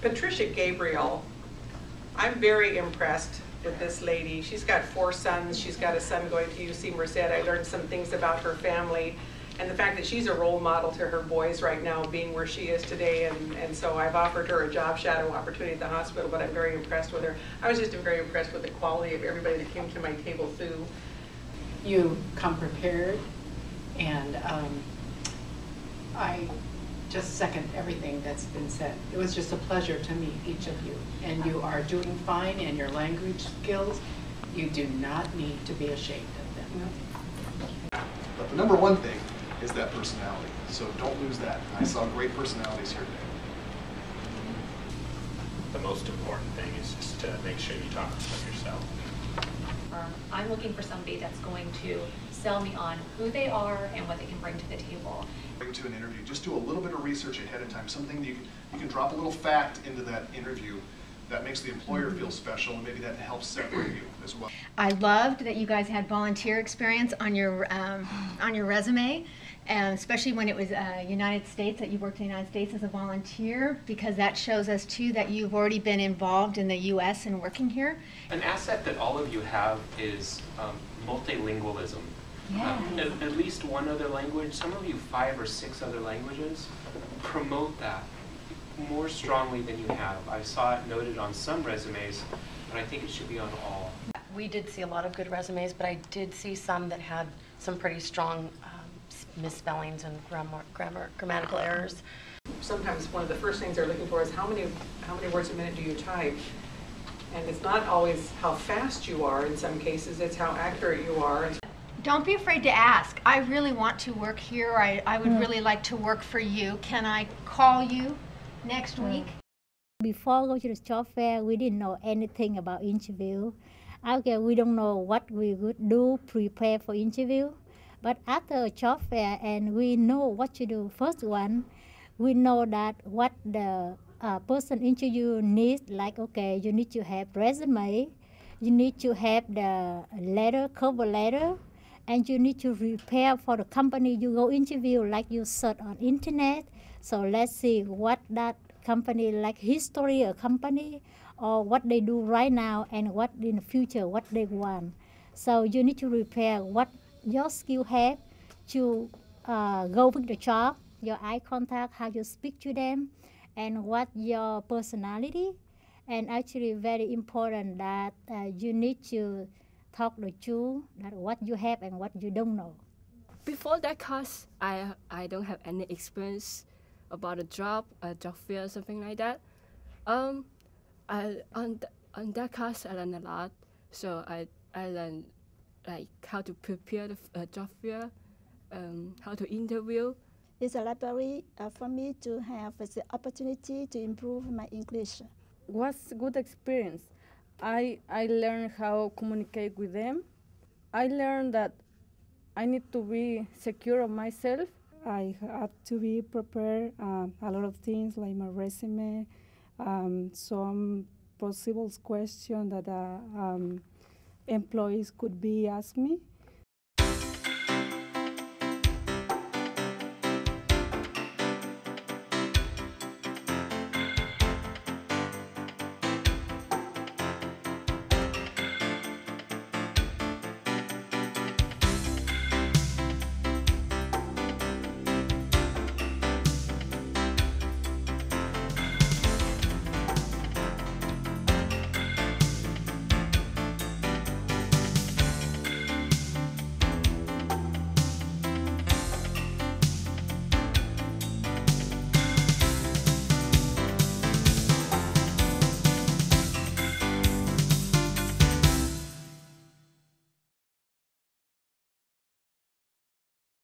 Patricia Gabriel, I'm very impressed with this lady. She's got 4 sons. She's got a son going to UC Merced. I learned some things about her family and the fact that she's a role model to her boys right now, being where she is today. And so I've offered her a job shadow opportunity at the hospital, but I'm very impressed with her. I was just very impressed with the quality of everybody that came to my table too. You come prepared, and I just second everything that's been said. It was just a pleasure to meet each of you, and you are doing fine in your language skills. You do not need to be ashamed of them. But the number one thing is that personality, so don't lose that. I saw great personalities here today. The most important thing is just to make sure you talk about yourself. I'm looking for somebody that's going to sell me on who they are and what they can bring to the table. To an interview, just do a little bit of research ahead of time, something that you can drop a little fact into that interview that makes the employer feel special, and maybe that helps separate you as well. I loved that you guys had volunteer experience on your resume, and especially when it was United States, that you worked in the United States as a volunteer, because that shows us too that you've already been involved in the U.S. and working here. An asset that all of you have is multilingualism. Yeah. At least one other language, some of you 5 or 6 other languages. Promote that more strongly than you have. I saw it noted on some resumes, but I think it should be on all. We did see a lot of good resumes, but I did see some that had some pretty strong misspellings and grammatical errors. Sometimes one of the first things they're looking for is how many words a minute do you type? And it's not always how fast you are in some cases, it's how accurate you are. Don't be afraid to ask. I really want to work here. I would really like to work for you. Can I call you next week? Before going to the job fair, we didn't know anything about interview. Okay, we don't know what we would do, prepare for interview. But after a job fair, and we know what to do. First one, we know that what the person interview needs, like, okay, you need to have resume, you need to have the letter, cover letter, and you need to prepare for the company you go interview, like you search on internet. So let's see what that company, like history of company, or what they do right now, and what in the future, what they want. So you need to prepare what your skill have to go with the job, your eye contact, how you speak to them, and what your personality. And actually very important that you need to talk the truth, that what you have and what you don't know. Before that class, I don't have any experience about a job fair, something like that. On that class, I learned a lot. So I learned like how to prepare the job fair, how to interview. It's a library for me to have the opportunity to improve my English. Was a good experience. I learned how to communicate with them. I learned that I need to be secure of myself. I had to be prepared a lot of things like my resume, some possible questions that employees could be asked me.